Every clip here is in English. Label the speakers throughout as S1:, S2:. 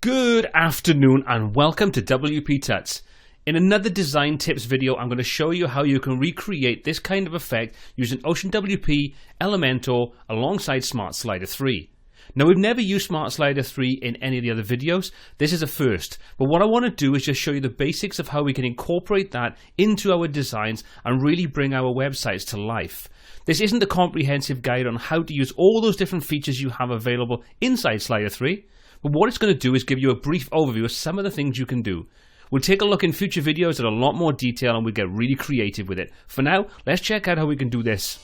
S1: Good afternoon and welcome to WPTuts. In another design tips video, I'm going to show you how you can recreate this kind of effect using OceanWP Elementor alongside Smart Slider 3. Now, we've never used Smart Slider 3 in any of the other videos. This is a first. But what I want to do is just show you the basics of how we can incorporate that into our designs and really bring our websites to life. This isn't a comprehensive guide on how to use all those different features you have available inside Slider 3. But what it's going to do is give you a brief overview of some of the things you can do. We'll take a look in future videos at a lot more detail and we'll get really creative with it. For now, let's check out how we can do this.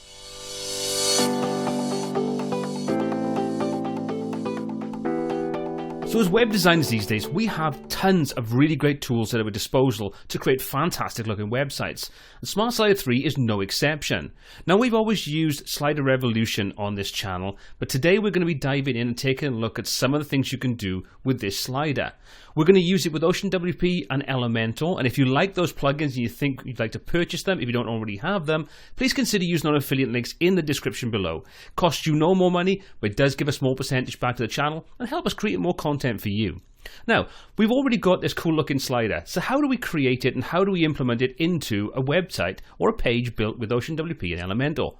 S1: So as web designers these days, we have tons of really great tools at our disposal to create fantastic looking websites. And Smart Slider 3 is no exception. Now, we've always used Slider Revolution on this channel, but today we're going to be diving in and taking a look at some of the things you can do with this slider. We're going to use it with OceanWP and Elementor, and if you like those plugins and you think you'd like to purchase them, if you don't already have them, please consider using our affiliate links in the description below. Costs you no more money, but it does give a small percentage back to the channel and help us create more content for you. Now, we've already got this cool looking slider, so how do we create it and how do we implement it into a website or a page built with OceanWP and Elementor?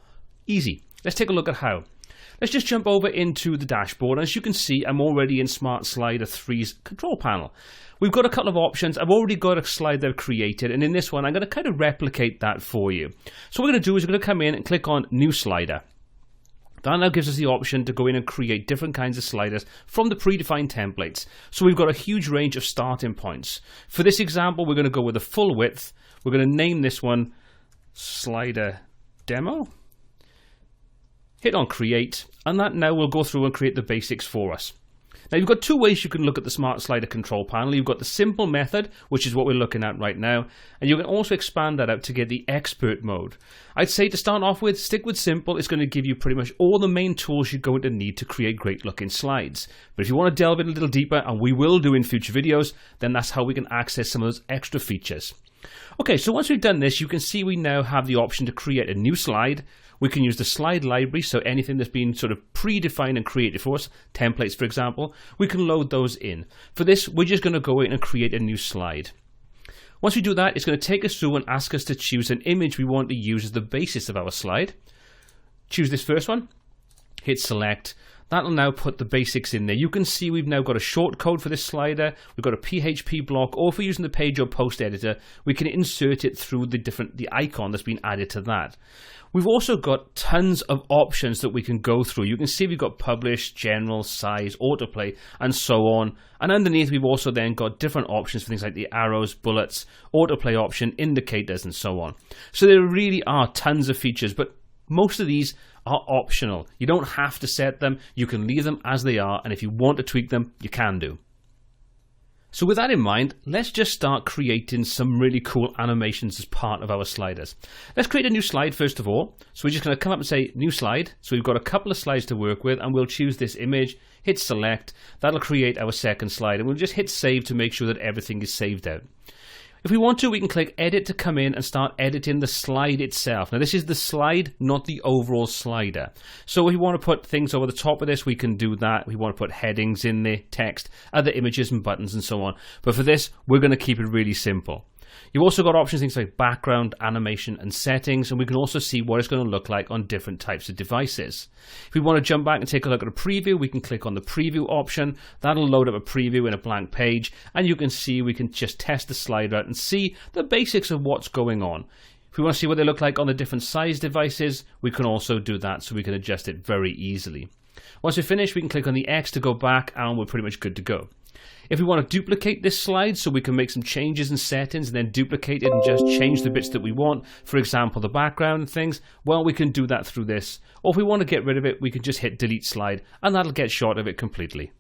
S1: Easy. Let's take a look at how. Let's just jump over into the dashboard. As you can see, I'm already in Smart Slider 3's control panel. We've got a couple of options. I've already got a slider I've created, and in this one, I'm going to kind of replicate that for you. So what we're going to do is we're going to come in and click on New Slider. That now gives us the option to go in and create different kinds of sliders from the predefined templates. So we've got a huge range of starting points. For this example, we're going to go with a full width. We're going to name this one Slider Demo. Hit on Create, and that now will go through and create the basics for us. Now, you've got two ways you can look at the Smart Slider control panel. You've got the simple method, which is what we're looking at right now, and you can also expand that out to get the expert mode. I'd say to start off with, stick with simple. It's going to give you pretty much all the main tools you're going to need to create great looking slides. But if you want to delve in a little deeper, and we will do in future videos, then that's how we can access some of those extra features. Okay, so once we've done this, you can see we now have the option to create a new slide. We can use the slide library, so anything that's been sort of predefined and created for us, templates for example, we can load those in. For this, we're just going to go in and create a new slide. Once we do that, it's going to take us through and ask us to choose an image we want to use as the basis of our slide. Choose this first one, hit select. That'll now put the basics in there. You can see we've now got a shortcode for this slider. We've got a PHP block, or if we're using the page or post editor, we can insert it through the icon that's been added to that. We've also got tons of options that we can go through. You can see we've got publish, general, size, autoplay, and so on. And underneath, we've also then got different options for things like the arrows, bullets, autoplay option, indicators, and so on. So there really are tons of features, but most of these are optional. You don't have to set them. You can leave them as they are, and if you want to tweak them, you can do. So with that in mind, let's just start creating some really cool animations as part of our sliders. Let's create a new slide first of all. So we're just going to come up and say new slide. So we've got a couple of slides to work with, and we'll choose this image, hit select. That'll create our second slide, and we'll just hit save to make sure that everything is saved out. If we want to, we can click edit to come in and start editing the slide itself. Now this is the slide, not the overall slider. So if we want to put things over the top of this, we can do that. We want to put headings in the text, other images and buttons and so on. But for this, we're going to keep it really simple. You've also got options, things like background, animation, and settings, and we can also see what it's going to look like on different types of devices. If we want to jump back and take a look at a preview, we can click on the preview option. That'll load up a preview in a blank page, and you can see we can just test the slider out and see the basics of what's going on. If we want to see what they look like on the different size devices, we can also do that, so we can adjust it very easily. Once we finish, we can click on the X to go back, and we're pretty much good to go. If we want to duplicate this slide so we can make some changes in settings and then duplicate it and just change the bits that we want, for example the background and things, well, we can do that through this. Or if we want to get rid of it, we can just hit delete slide and that'll get shot of it completely.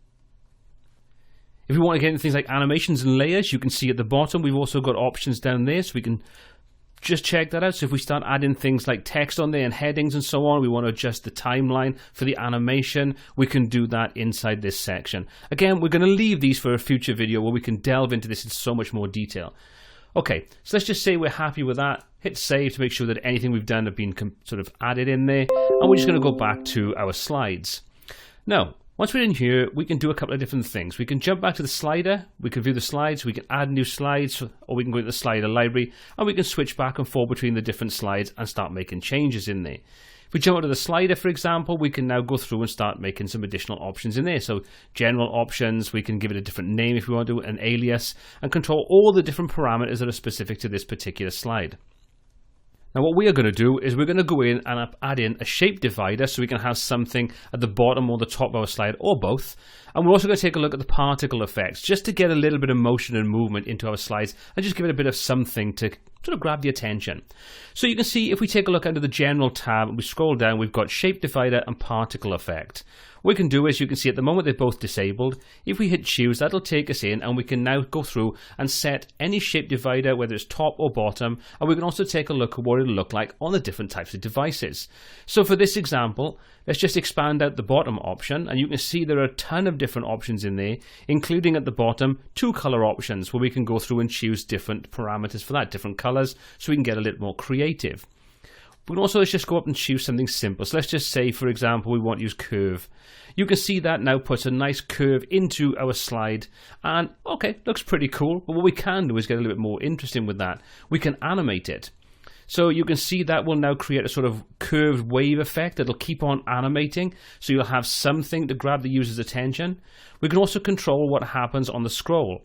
S1: If we want to get into things like animations and layers, you can see at the bottom we've also got options down there, so we can just check that out. So if we start adding things like text on there and headings and so on, we want to adjust the timeline for the animation, we can do that inside this section. Again, we're going to leave these for a future video where we can delve into this in so much more detail. Okay, so let's just say we're happy with that. Hit save to make sure that anything we've done have been sort of added in there. And we're just going to go back to our slides. Now, Once we're in here, we can do a couple of different things. We can jump back to the slider, we can view the slides, we can add new slides, or we can go to the slider library, and we can switch back and forth between the different slides and start making changes in there. If we jump onto the slider, for example, we can now go through and start making some additional options in there. So general options, we can give it a different name if we want to, an alias, and control all the different parameters that are specific to this particular slide. Now what we are going to do is we're going to go in and add in a shape divider so we can have something at the bottom or the top of our slide, or both. And we're also going to take a look at the particle effects just to get a little bit of motion and movement into our slides and just give it a bit of something to sort of grab the attention. So you can see if we take a look under the general tab and we scroll down, we've got shape divider and particle effect. What we can do is, you can see at the moment they're both disabled. If we hit choose, that'll take us in and we can now go through and set any shape divider, whether it's top or bottom, and we can also take a look at what it'll look like on the different types of devices. So for this example, let's just expand out the bottom option, and you can see there are a ton of different options in there, including at the bottom 2 color options where we can go through and choose different parameters for that, different colors, so we can get a little more creative. We can also, let's just go up and choose something simple. So let's just say, for example, we want to use curve. You can see that now puts a nice curve into our slide, and okay, looks pretty cool. But what we can do is get a little bit more interesting with that. We can animate it. So you can see that will now create a sort of curved wave effect that'll keep on animating, so you'll have something to grab the user's attention. We can also control what happens on the scroll.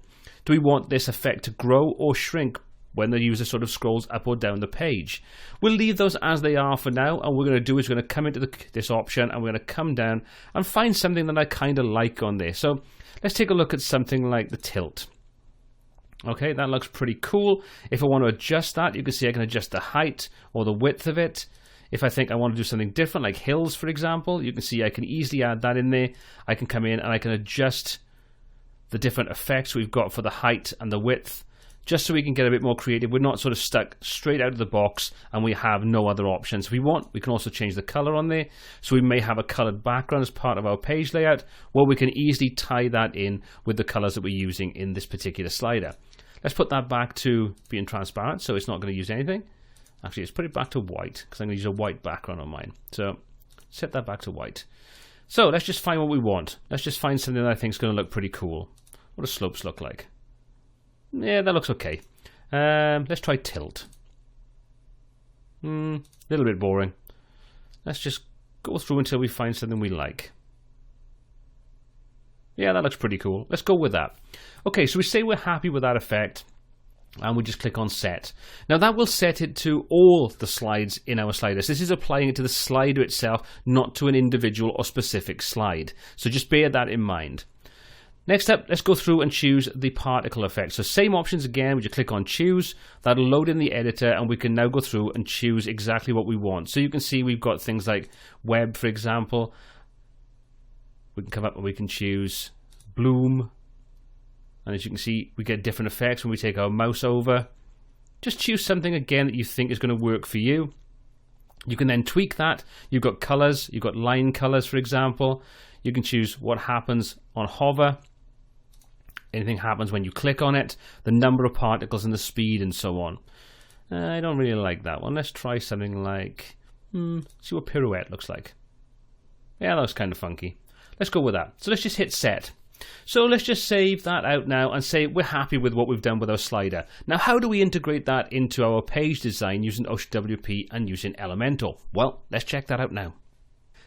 S1: Do we want this effect to grow or shrink when the user sort of scrolls up or down the page? We'll leave those as they are for now, and what we're going to do is we're going to come into this option and we're going to come down and find something that I kind of like on this. So let's take a look at something like the tilt. Okay, that looks pretty cool. If I want to adjust that, you can see I can adjust the height or the width of it. If I think I want to do something different, like hills, for example, you can see I can easily add that in there. I can come in and I can adjust the different effects we've got for the height and the width, just so we can get a bit more creative. We're not sort of stuck straight out of the box and we have no other options. If we want, we can also change the color on there. So we may have a colored background as part of our page layout, where we can easily tie that in with the colors that we're using in this particular slider. Let's put that back to being transparent, so it's not going to use anything. Actually, let's put it back to white, because I'm going to use a white background on mine. So set that back to white. So let's just find what we want. Let's just find something that I think is going to look pretty cool. What do slopes look like? Yeah, that looks okay. Let's try tilt. A little bit boring. Let's just go through until we find something we like. Yeah, that looks pretty cool. Let's go with that. Okay, so we say we're happy with that effect, and we just click on set. Now that will set it to all the slides in our sliders. This is applying it to the slider itself, not to an individual or specific slide. So just bear that in mind. Next up, let's go through and choose the particle effect. So same options again, we just click on choose. That'll load in the editor, and we can now go through and choose exactly what we want. So you can see we've got things like web, for example. We can come up and we can choose bloom. And as you can see, we get different effects when we take our mouse over. Just choose something again that you think is going to work for you. You can then tweak that. You've got colors, you've got line colors, for example. You can choose what happens on hover. Anything happens when you click on it, the number of particles and the speed and so on. I don't really like that one. Let's try something like, see what pirouette looks like. Yeah, that looks kind of funky. Let's go with that. So let's just hit set. So let's just save that out now and say we're happy with what we've done with our slider. Now, how do we integrate that into our page design using OceanWP and using Elementor? Well, let's check that out now.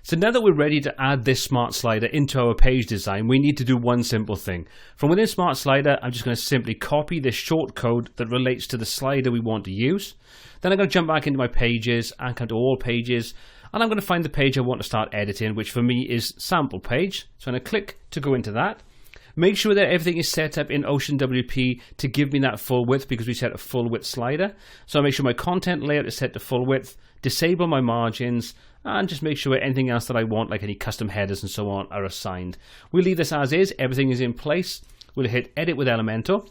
S1: So now that we're ready to add this smart slider into our page design, we need to do one simple thing. From within Smart Slider, I'm just going to simply copy this short code that relates to the slider we want to use. Then I'm going to jump back into my pages and come to all pages, and I'm going to find the page I want to start editing, which for me is sample page. So I'm going to click to go into that. Make sure that everything is set up in OceanWP to give me that full width, because we set a full width slider. So I'll make sure my content layout is set to full width, disable my margins, and just make sure anything else that I want, like any custom headers and so on, are assigned. We'll leave this as is, everything is in place. We'll hit edit with Elementor.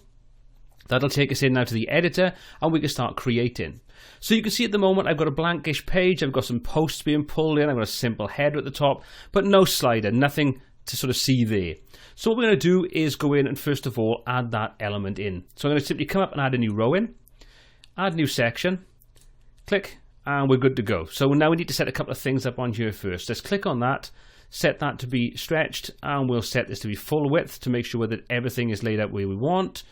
S1: That'll take us in now to the editor, and we can start creating. So you can see at the moment I've got a blankish page, I've got some posts being pulled in, I've got a simple header at the top, but no slider, nothing to sort of see there. So what we're going to do is go in and first of all add that element in. So I'm going to simply come up and add a new row in, add new section, click, and we're good to go. So now we need to set a couple of things up on here first. Let's click on that, set that to be stretched, and we'll set this to be full width to make sure that everything is laid out where we want.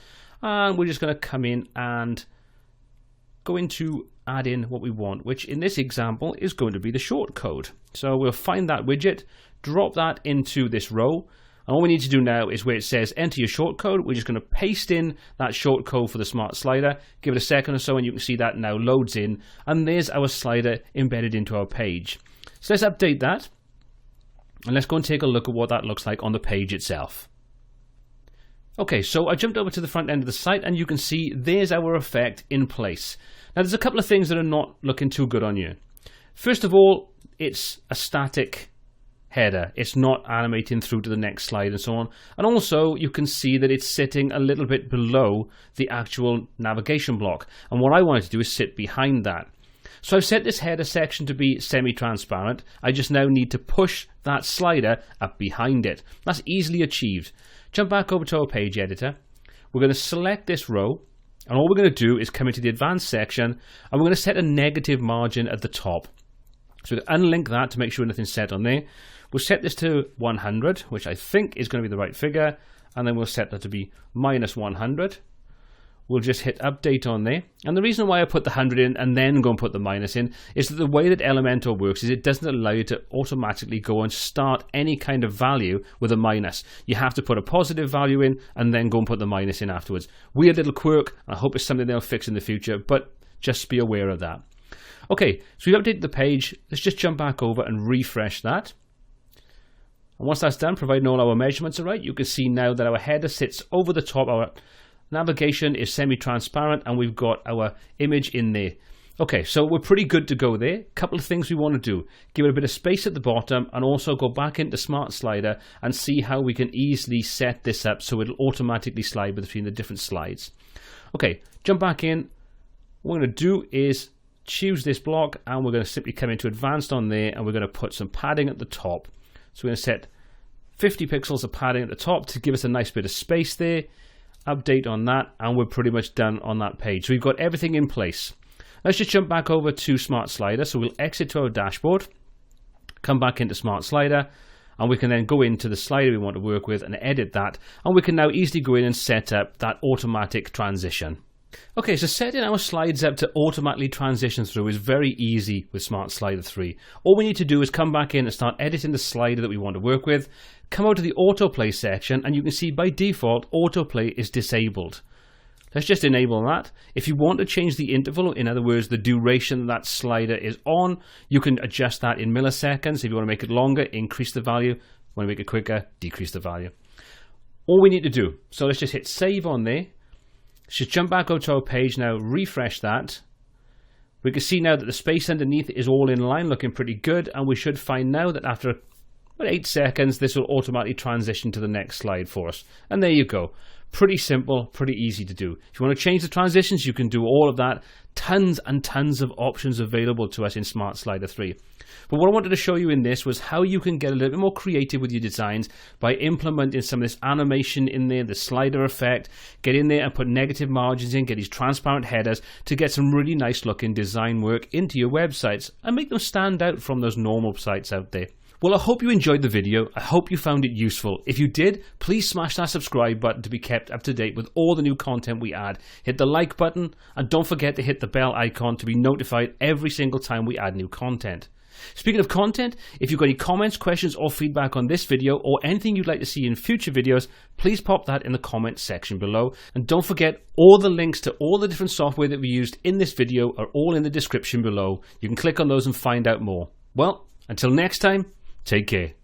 S1: And we're just going to come in and go into add in what we want, which in this example is going to be the short code. So we'll find that widget, drop that into this row. And all we need to do now is where it says enter your shortcode, we're just going to paste in that shortcode for the smart slider, give it a second or so, and you can see that now loads in, and there's our slider embedded into our page. So let's update that, and let's go and take a look at what that looks like on the page itself. Okay, so I jumped over to the front end of the site, and you can see there's our effect in place. Now there's a couple of things that are not looking too good on you. First of all, it's a static header. It's not animating through to the next slide and so on. And also you can see that it's sitting a little bit below the actual navigation block. And what I wanted to do is sit behind that. So I've set this header section to be semi-transparent. I just now need to push that slider up behind it. That's easily achieved. Jump back over to our page editor. We're going to select this row. And all we're going to do is come into the advanced section, and we're going to set a negative margin at the top. So we'll unlink that to make sure nothing's set on there. We'll set this to 100, which I think is going to be the right figure, and then we'll set that to be minus 100. We'll just hit update on there. And the reason why I put the 100 in and then go and put the minus in is that the way that Elementor works is it doesn't allow you to automatically go and start any kind of value with a minus. You have to put a positive value in and then go and put the minus in afterwards. Weird little quirk. I hope it's something they'll fix in the future, but just be aware of that. Okay, so we've updated the page. Let's just jump back over and refresh that. And once that's done, providing all our measurements are right, you can see now that our header sits over the top. Our navigation is semi-transparent, and we've got our image in there. Okay, so we're pretty good to go there. Couple of things we want to do. Give it a bit of space at the bottom, and also go back into Smart Slider and see how we can easily set this up so it'll automatically slide between the different slides. Okay, jump back in. What we're going to do is choose this block, and we're going to simply come into advanced on there, and we're going to put some padding at the top. So we're going to set 50 pixels of padding at the top to give us a nice bit of space there. Update on that, and we're pretty much done on that page. So we've got everything in place. Let's just jump back over to Smart Slider. So we'll exit to our dashboard, come back into Smart Slider, and we can then go into the slider we want to work with and edit that. And we can now easily go in and set up that automatic transition. Okay, so setting our slides up to automatically transition through is very easy with Smart Slider 3. All we need to do is come back in and start editing the slider that we want to work with, come out to the autoplay section, and you can see by default autoplay is disabled. Let's just enable that. If you want to change the interval, in other words the duration that slider is on, you can adjust that in milliseconds. If you want to make it longer, increase the value. If you want to make it quicker, decrease the value. All we need to do, so let's just hit save on there. Should jump back up to our page now, refresh that. We can see now that the space underneath is all in line, looking pretty good, and we should find now that after about 8 seconds this will automatically transition to the next slide for us. And there you go. Pretty simple, pretty easy to do. If you want to change the transitions, you can do all of that. Tons and tons of options available to us in Smart Slider 3. But what I wanted to show you in this was how you can get a little bit more creative with your designs by implementing some of this animation in there, the slider effect, get in there and put negative margins in, get these transparent headers to get some really nice looking design work into your websites and make them stand out from those normal sites out there. Well, I hope you enjoyed the video. I hope you found it useful. If you did, please smash that subscribe button to be kept up to date with all the new content we add. Hit the like button, and don't forget to hit the bell icon to be notified every single time we add new content. Speaking of content, if you've got any comments, questions, or feedback on this video, or anything you'd like to see in future videos, please pop that in the comments section below. And don't forget, all the links to all the different software that we used in this video are all in the description below. You can click on those and find out more. Well, until next time, take care.